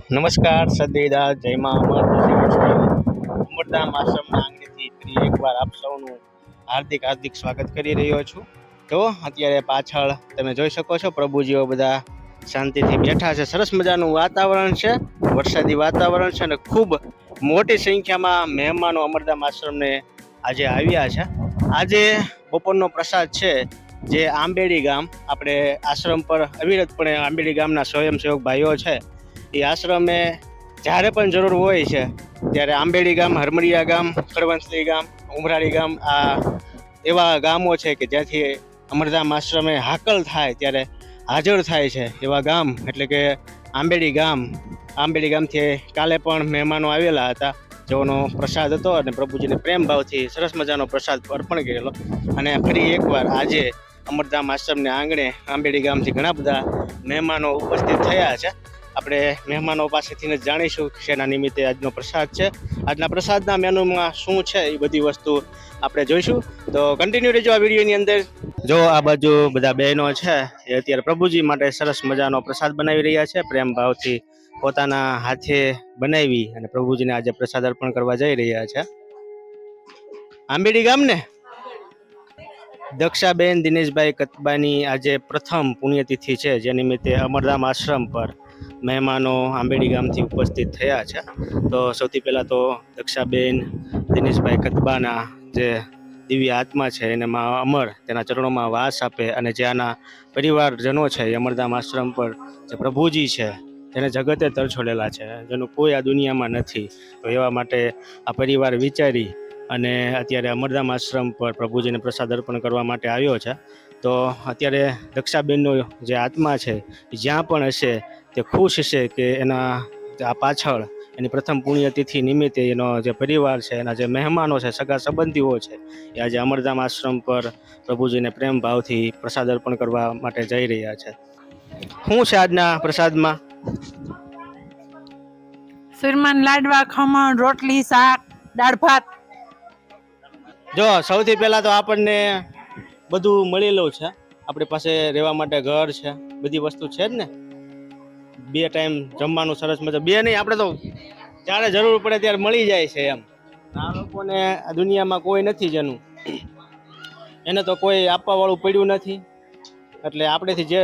નમસ્કાર સદૈદા જય મા અમર અમરધામ આશ્રમના આંગણેથી ફરી એકવાર આપ સૌનું હાર્દિક હાર્દિક સ્વાગત કરી રહ્યો છું. તો અત્યારે પાછળ તમે જોઈ શકો છો પ્રભુજીઓ બધા શાંતિથી બેઠા છે. સરસ મજાનું વાતાવરણ છે, વરસાદી વાતાવરણ છે અને ખૂબ મોટી સંખ્યામાં મહેમાનો અમરધામ આશ્રમને આજે આવ્યા છે. આજે બપોરનો પ્રસાદ છે જે આંબેડી ગામ, આપણે આશ્રમ પર અવિરતપણે આંબેડી ગામના સ્વયંસેવક ભાઈઓ છે એ આશ્રમે જ્યારે પણ જરૂર હોય છે ત્યારે આંબેડી ગામ, હરમડિયા ગામ, ખડવંસલી ગામ, ઉમરાળી ગામ, આ એવા ગામો છે કે જ્યાંથી અમરધામ આશ્રમે હાકલ થાય ત્યારે હાજર થાય છે એવા ગામ એટલે કે આંબેડી ગામ. આંબેડી ગામથી કાલે પણ મહેમાનો આવેલા હતા, જેઓનો પ્રસાદ હતો અને પ્રભુજીને પ્રેમ ભાવથી સરસ મજાનો પ્રસાદ અર્પણ કરેલો. અને ફરી એકવાર આજે અમરધામ આશ્રમને આંગણે આંબેડી ગામથી ઘણા બધા મહેમાનો ઉપસ્થિત થયા છે. આપણે મહેમાનો પાસેથી જ જાણીશું કે શેના નિમિત્તે આજનો પ્રસાદ છે, આજના પ્રસાદના મેનુમાં શું છે, એ બધી વસ્તુ આપણે જોઈશું. તો કન્ટિન્યુ રહેજો આ વિડીયોની અંદર. જો આ બાજુ બધા બહેનો છે એ અત્યારે પ્રભુજી માટે સરસ મજાનો પ્રસાદ બનાવી રહ્યા છે. પ્રેમ ભાવથી પોતાના હાથે બનાવી અને પ્રભુજીને આજે પ્રસાદ અર્પણ કરવા જઈ રહ્યા છે. આંબેડી ગામ ને દક્ષાબેન દિનેશભાઈ કતબાની આજે પ્રથમ પુણ્યતિથિ છે, જે નિમિત્તે અમરધામ આશ્રમ પર મહેમાનો આંબેડી ગામથી ઉપસ્થિત થયા છે. તો સૌથી પહેલાં તો દક્ષાબેન દિનેશભાઈ કતબાના જે દિવ્ય આત્મા છે એને માં અમર તેના ચરણોમાં વાસ આપે અને જે આના પરિવારજનો છે એ અમરધામ આશ્રમ પર જે પ્રભુજી છે જેને જગતે તરછોડેલા છે, જેનું કોઈ આ દુનિયામાં નથી, તો એવા માટે આ પરિવાર વિચારી અને અત્યારે અમરધામ આશ્રમ પર પ્રભુજીને પ્રસાદ અર્પણ કરવા માટે આવ્યો છે. તો અત્યારે દક્ષાબેનનો જે આત્મા છે જ્યાં પણ હશે તે ખુશ છે કે એના આ પાછળ એની પ્રથમ પુણ્યતિથિ નિમિત્તે એનો જે પરિવાર છે, એના જે મહેમાનો છે, સગા સંબંધીઓ છે, એ આજે અમરધામ આશ્રમ પર પ્રભુજીને પ્રેમ ભાવથી પ્રસાદ અર્પણ કરવા માટે જઈ રહ્યા છે. શું છે આજના પ્રસાદમાં? શ્રીમાન લાડવા, ખમણ, રોટલી, શાક, દાળ ભાત. જો સૌથી પહેલા તો આપણને બધું મળેલું છે, આપણી પાસે રહેવા માટે ઘર છે, બધી વસ્તુ છે જ ને. 2 ટાઈમ જમવાનું સરસ મજા, 2 નહીં, આપણે તો જ્યારે જરૂર પડે ત્યારે મળી જાય છે એમ. આ લોકોને આ દુનિયામાં કોઈ નથી જેનું એને તો કોઈ આપવા વાળું પડ્યું નથી, એટલે આપણેથી જે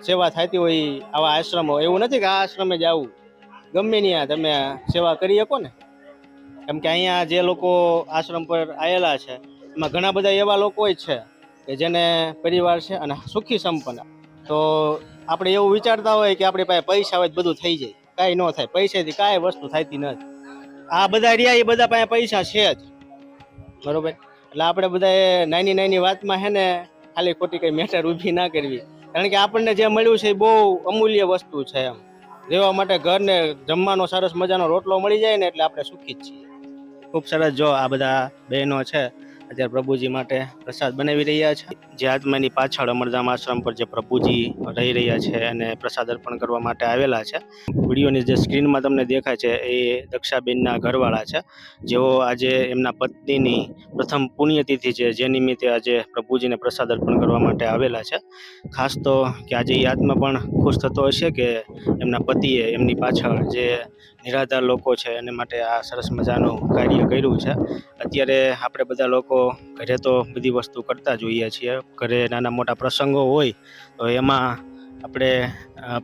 સેવા થતી હોય આવા આશ્રમો, એવું નથી કે આ આશ્રમે જ આવું, ગમે ત્યાં તમે સેવા કરી શકો ને. કેમ કે અહીંયા જે લોકો આશ્રમ પર આવેલા છે એમાં ઘણા બધા એવા લોકો જ છે કે જેને પરિવાર છે અને સુખી સંપન્ન. તો આપણે એવું વિચારતા હોય કે આપણી પાસે પૈસા હોય બધું થઈ જાય, કાંઈ ન થાય. પૈસાથી કાંઈ વસ્તુ થતી નથી. આ બધા રહ્યા એ બધા પાસે પૈસા છે જ, બરોબર. એટલે આપણે બધા નાની નાની વાતમાં છે ને ખાલી ખોટી કઈ મેટર ઊભી ના કરવી, કારણ કે આપણને જે મળ્યું છે એ બહુ અમૂલ્ય વસ્તુ છે એમ. રહેવા માટે ઘર ને જમવાનો સરસ મજાનો રોટલો મળી જાય ને એટલે આપણે સુખી જ છીએ. ખૂબ સરસ. જો આ બધા બહેનો છે અત્યારે પ્રભુજી માટે પ્રસાદ બનાવી રહ્યા છે. જે આત્માની પાછળ અમરધામ આશ્રમ પર જે પ્રભુજી રહી રહ્યા છે અને પ્રસાદ અર્પણ કરવા માટે આવેલા છે. વિડીયોની જે સ્ક્રીનમાં તમને દેખાય છે એ દક્ષાબેનના ઘરવાળા છે, જેઓ આજે એમના પત્નીની પ્રથમ પુણ્યતિથિ છે, જે નિમિત્તે આજે પ્રભુજીને પ્રસાદ અર્પણ કરવા માટે આવેલા છે. ખાસ તો કે આજે એ આત્મા પણ ખુશ થતો હશે કે એમના પતિએ એમની પાછળ જે નિરાધાર લોકો છે એને માટે આ સરસ મજાનું કાર્ય કર્યું છે. અત્યારે આપણે બધા લોકો ઘરે તો બધી વસ્તુ કરતા જ હોઈએ છીએ. ઘરે નાના મોટા પ્રસંગો હોય તો એમાં આપણે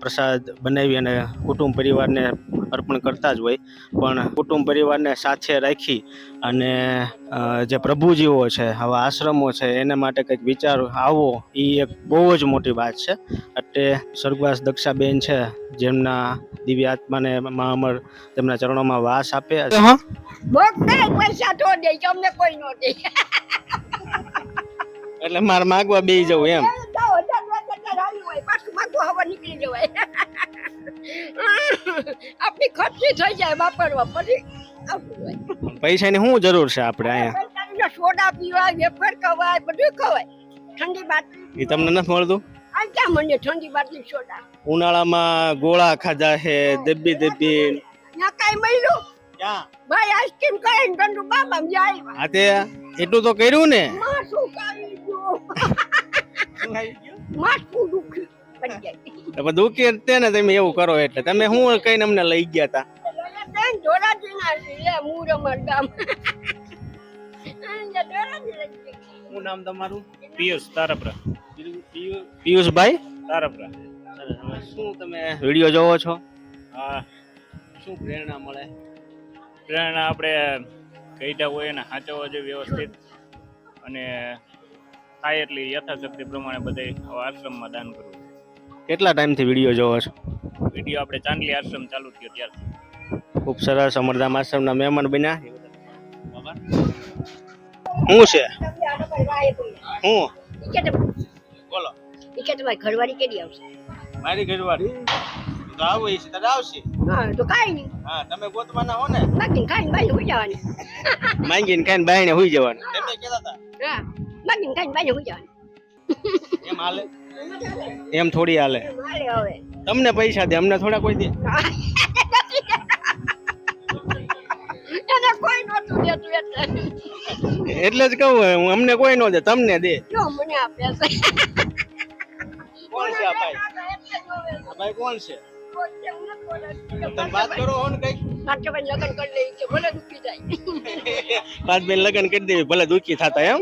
પ્રસાદ બનાવી અને કુટુંબ પરિવારને અર્પણ કરતા જ હોય, પણ કુટુંબ પરિવારને સાથે રાખી અને જે પ્રભુજીઓ છે, આવા આશ્રમો છે, એના માટે કંઈક વિચાર આવો એ એક બહુ જ મોટી વાત છે. એટલે સ્વર્ગવાસ દક્ષાબેન છે, જેમના દિવ્ય આત્માને મા અમર તેમના ચરણોમાં વાસ આપે. પૈસા તો દે, તમને કોઈ નો દે. એટલે મારે માગવા બેસી જવું એમ. પાછું માગવા હવા નીકળી જવાય. આપણી ખર્ચી થઈ જાય વાપરવા પછી. પૈસાની શું જરૂર છે આપણે અહીંયા? સોડા પીવાય, વેફર ખવાય, બધું ખવાય. ઠંડી બાટલી એ તમને નથી મળતું? આ ક્યાં મને ઠંડી બાટલી સોડા? ઉનાળામાં ગોળા ખાધા છે, દબ્બી ત્યાં કઈ મળ્યું? ક્યાં ભાઈ આઈસ્ક્રીમ કરીને ઠંડુ બાબા જાય. આ તે એટલું તો કર્યું ને. માં શું કરી ગયો? માં શું દુખ પડી જાય. પણ દુઃખી જ તે ને તમે એવું કરો એટલે તમે શું કઈને અમને લઈ ગયા તા બેન ધોરાજીના છે લે મુરમર ગામ ધોરાજી લઈ ગઈ. શું નામ તમારું પિયુષ તારપરા પિયુષભાઈ તારપરા શું તમે વિડીયો જોવો છો હા શું પ્રેરણા મળે પ્રેરણા આપણે કહીતા હોય એને સાચવવા જોઈએ વ્યવસ્થિત અને થાય એટલી યથાશક્તિ પ્રમાણે બધે આવા આશ્રમમાં દાન કરવું. કેટલા ટાઈમથી વિડીયો જોવો છો વિડીયો આપણે ચાંદલી આશ્રમ ચાલુ થયો ત્યારથી. ખૂબ સરસ અમરધામ આશ્રમના મહેમાન બન્યા શું છે શું બોલો ઈ કે તમારી ઘરવાળી કેદી આવશે? મારી ઘરવાળી તો આવું છે તારે આવશે હા તો કાઈ નહીં, હા તમે ગોતવાના હો ને બાકી ખાઈને બાઈ હોઈ જવાની. માંગીને ખાઈને બાયણે હોઈ જવાનું તમે કહેતા હતા હા બાકી ખાઈને બાઈ હોઈ જવાની. એમ હાલે એમ થોડી હાલે હાલે હવે તમને પૈસા દે અમને થોડા કોઈ દે એને કોઈ નહોતું દેતું એટલે એટલે જ કહું હું અમને કોઈ નો દે તમને દે જો મને આપે છે. કોણ છે આ ભાઈ આ ભાઈ કોણ છે તમે વાત કરો હો ને કઈક માટે ભાઈ લગ્ન કરી લે છે ભલે દુખી જાય. પાંચ બેન લગ્ન કરી દેવી ભલે દુઃખી થતા એમ